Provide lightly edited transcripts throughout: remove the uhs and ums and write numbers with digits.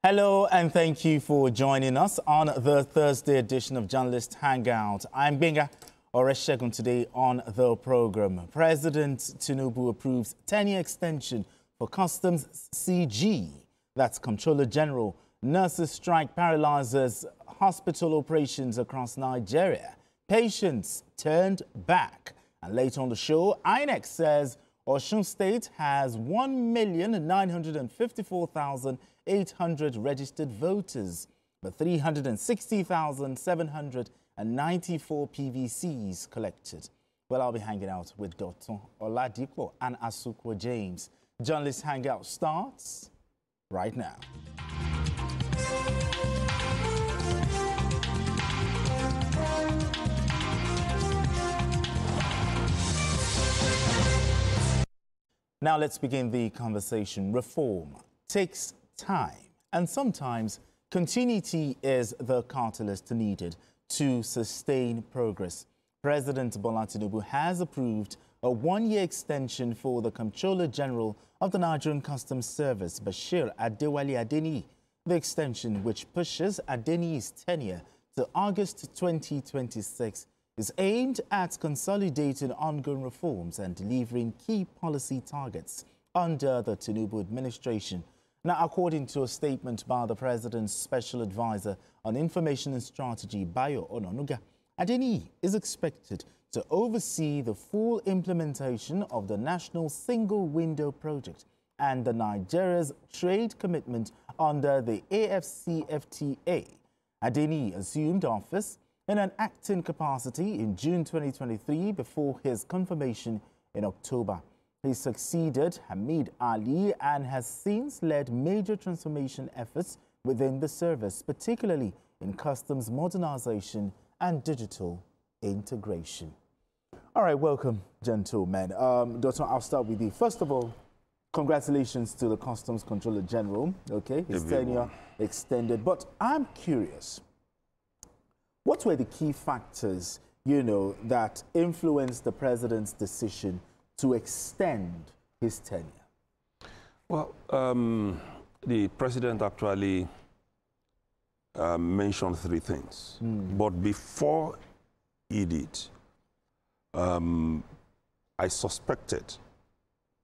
Hello and thank you for joining us on the Thursday edition of Journalist Hangout. I'm Benga Oreshegun. Today on the program, President Tinubu approves 10-year extension for Customs CG. That's Comptroller General. Nurses strike paralyzes hospital operations across Nigeria. Patients turned back. And later on the show, INEC says Osun State has 1,954,800 registered voters, but 360,794 PVCs collected. Well, I'll be hanging out with Dr. Oladipo and Asukwo James. Journalist Hangout starts right now. Now let's begin the conversation. Reform takes time, and sometimes continuity is the catalyst needed to sustain progress. President Bola Tinubu has approved a one-year extension for the Comptroller General of the Nigerian Customs Service, Bashir Adewale Adeniyi. The extension, which pushes Adeniyi's tenure to August 2026, is aimed at consolidating ongoing reforms and delivering key policy targets under the Tinubu administration. Now, according to a statement by the President's Special Advisor on Information and Strategy, Bayo Ononuga, Adeniyi is expected to oversee the full implementation of the National Single Window Project and the Nigeria's trade commitment under the AFCFTA. Adeniyi assumed office in an acting capacity in June 2023 before his confirmation in October. He succeeded Hamid Ali and has since led major transformation efforts within the service, particularly in customs modernization and digital integration. All right, welcome, gentlemen. Doctor, I'll start with you. First of all, congratulations to the Customs Controller General. Okay, his tenure extended. But I'm curious, what were the key factors, that influenced the president's decision to extend his tenure? Well, the president actually mentioned three things. But before he did, I suspected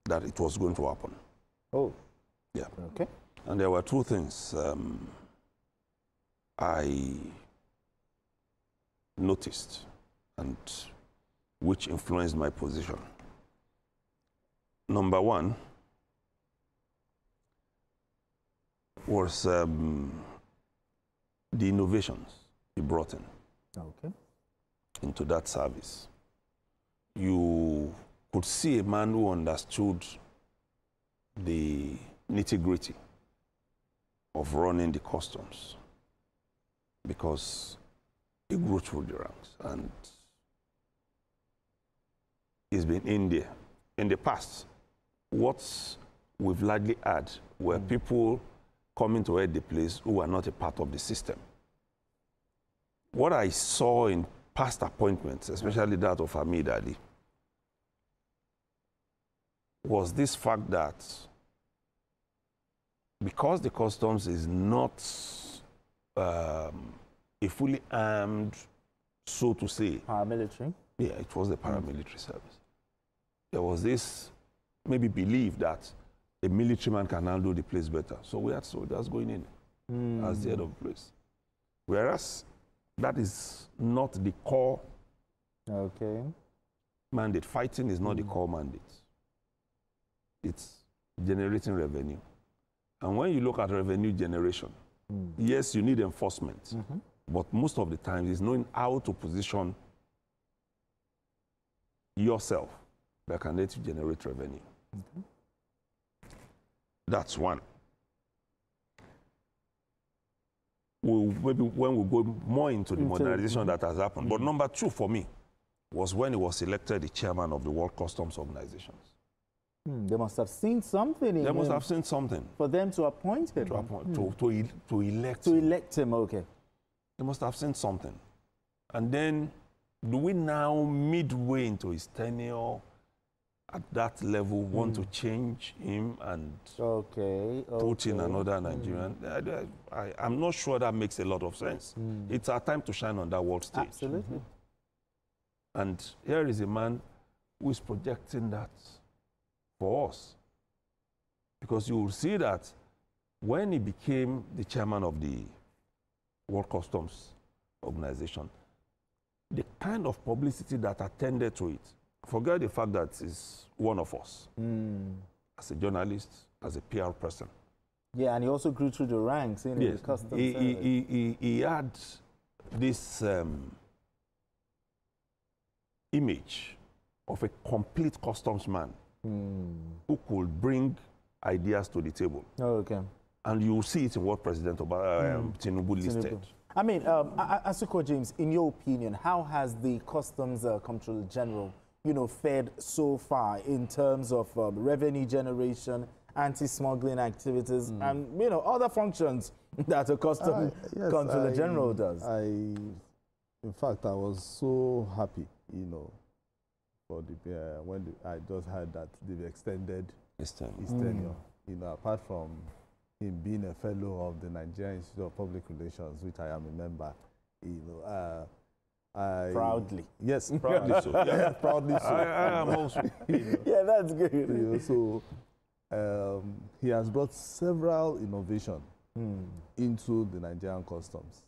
that it was going to happen. Oh. Yeah. Okay. And there were two things I noticed and which influenced my position. Number one was the innovations he brought in into that service. You could see a man who understood the nitty-gritty of running the customs, because he grew through the ranks, and he's been in there. In the past, what we've largely had were people coming to head the place who were not a part of the system. What I saw in past appointments, especially that of Hamid Ali, was this fact that because the customs is not a fully armed, so to say. Paramilitary? Yeah, it was the paramilitary service. There was this maybe belief that a military man can handle the place better. So we had soldiers going in as the head of the place. Whereas that is not the core mandate. Fighting is not the core mandate. It's generating revenue. And when you look at revenue generation, yes, you need enforcement. But most of the time, it's knowing how to position yourself that can let you generate revenue. That's one. Maybe when we go more into the modernization that has happened. But number two for me was when he was elected the chairman of the World Customs Organizations. They must have seen something in him. They must have seen something. For them to appoint him. To elect To him. elect him, okay. They must have seen something. And then, do we now, midway into his tenure, at that level want to change him and put in another Nigerian. I'm not sure that makes a lot of sense. It's our time to shine on that world stage. Absolutely. And here is a man who is projecting that for us. Because you will see that when he became the chairman of the World Customs Organization, the kind of publicity that attended to it, forget the fact that he's one of us, as a journalist, as a PR person. Yeah, and he also grew through the ranks in the customs service. He had this image of a complete customs man who could bring ideas to the table. And you will see it in what President Tinubu listed. I mean, Asuko James, in your opinion, how has the Customs Controller General, fared so far in terms of revenue generation, anti-smuggling activities, and other functions that a Customs Controller General does? In fact, I was so happy, for when I just heard that they've extended his tenure. Apart from him being a fellow of the Nigerian Institute of Public Relations, which I am a member, proudly. Yes, proudly so. Yeah, proudly so. I am also. Yeah, that's good. So he has brought several innovations into the Nigerian customs.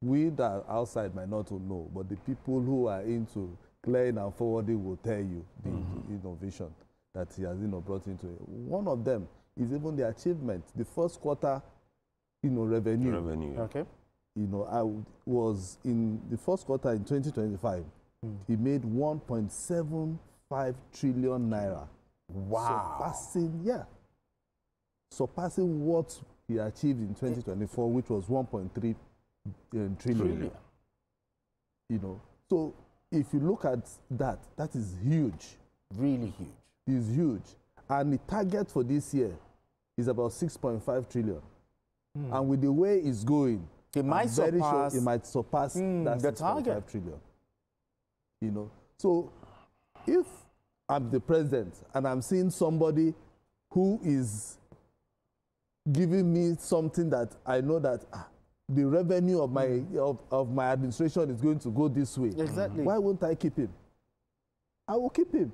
We that are outside might not know, but the people who are into clearing and forwarding will tell you the innovation that he has brought into it. One of them is even the achievement, the first quarter, revenue. Okay. I was in the first quarter in 2025. He made 1.75 trillion naira. Wow. Surpassing what he achieved in 2024, which was 1.3 trillion. So if you look at that, that is huge. Really huge. It's huge. And the target for this year is about 6.5 trillion. And with the way it's going, it might surpass that 6.5 trillion. So if I'm the president and I'm seeing somebody who is giving me something that I know that the revenue of my administration is going to go this way. Exactly. Why won't I keep him? I will keep him.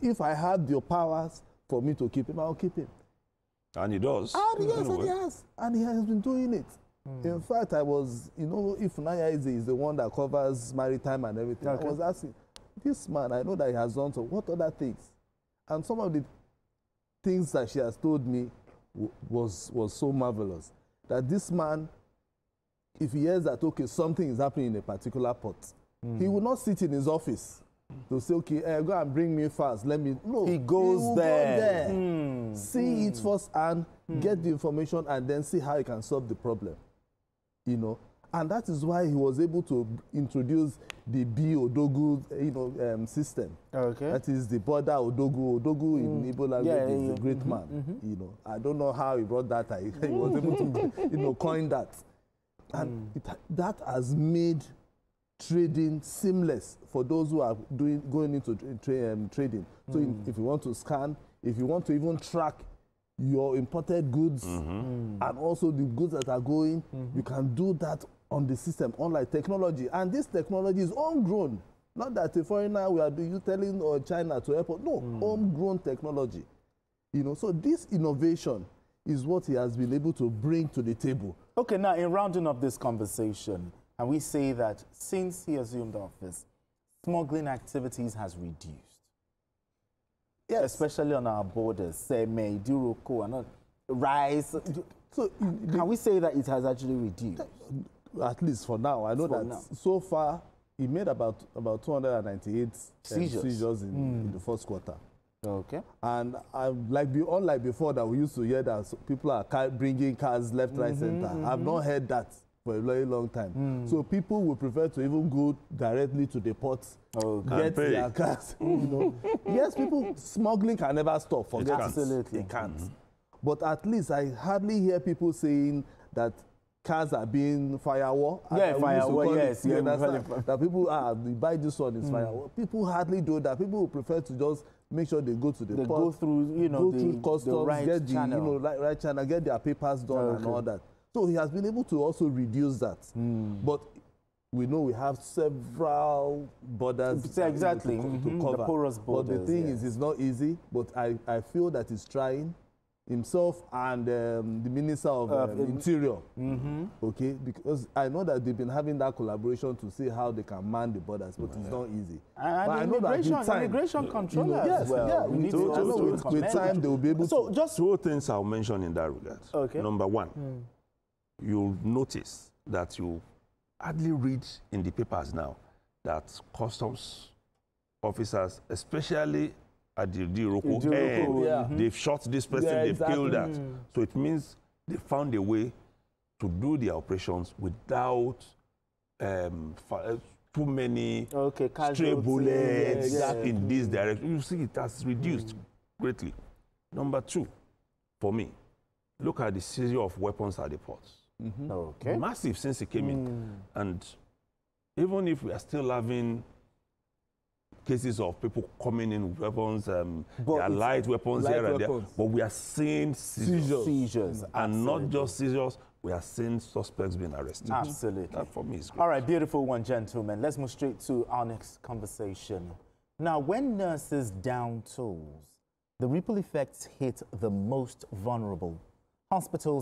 If I had the powers for me to keep him, I will keep him. And he does. And he has been doing it. In fact, I was, if Naya is the one that covers maritime and everything, I was asking, this man, I know that he has done so, what other things? And some of the things that she has told me was so marvelous. That this man, if he hears that, okay, something is happening in a particular port, he will not sit in his office to say, okay, go and bring me fast, let me, no. He goes there. See it first and get the information and then see how he can solve the problem. And that is why he was able to introduce the B-Odogu, system. Okay. That is the border Odogu. Odogu in Igbo language is a great man. I don't know how he brought that. He was able to, coin that. And that has made trading seamless for those who are going into trading. So if you want to scan, if you want to even track your imported goods and also the goods that are going, you can do that on the system, unlike technology. And this technology is homegrown. Not that a foreigner we are telling China to help. No, homegrown technology. So this innovation is what he has been able to bring to the table. Okay, now in rounding up this conversation, and we say that since he assumed office, smuggling activities has reduced. Yes. Especially on our borders, Seme, Duroko, and rice. So can we say that it has actually reduced? At least for now. I know so far, he made about 298 seizures in the first quarter. Okay. And unlike before that we used to hear that people are bringing cars left, right, center. I've not heard that for a very long time. So people would prefer to even go directly to the ports, get their cars. Yes, smuggling can never stop. Forget it. Absolutely. It can't. But at least I hardly hear people saying that cars are being firewall. Yeah, firewall, yes. You understand? That people, they buy this one, is firewall. People hardly do that. People would prefer to just make sure they go to the they port, go through, you know, go through customs, the right get the channel. you know right channel, get their papers done and all that. So he has been able to also reduce that. But we know we have several borders exactly to the cover. porous borders. But the thing is, it's not easy. But I feel that he's trying himself and the Minister of Interior. Okay, because I know that they've been having that collaboration to see how they can man the borders, but it's not easy. And but I know that with time, immigration controller yes, as well. yeah, with time they will be able so to. just two things I'll mention in that regard. Okay. Number one, you'll notice that you hardly read in the papers now that customs officers, especially at the Iroko end, they've shot this person, they've killed that. So it means they found a way to do their operations without too many stray bullets in this direction. You see, it has reduced greatly. Number two, for me, look at the seizure of weapons at the ports. Massive since it came in. And even if we are still having cases of people coming in with weapons, they are light weapons here and there, but we are seeing seizures. And not just seizures, we are seeing suspects being arrested. Absolutely. That for me is great. All right, beautiful one, gentlemen. Let's move straight to our next conversation. Now, when nurses down tools, the ripple effects hit the most vulnerable. Hospitals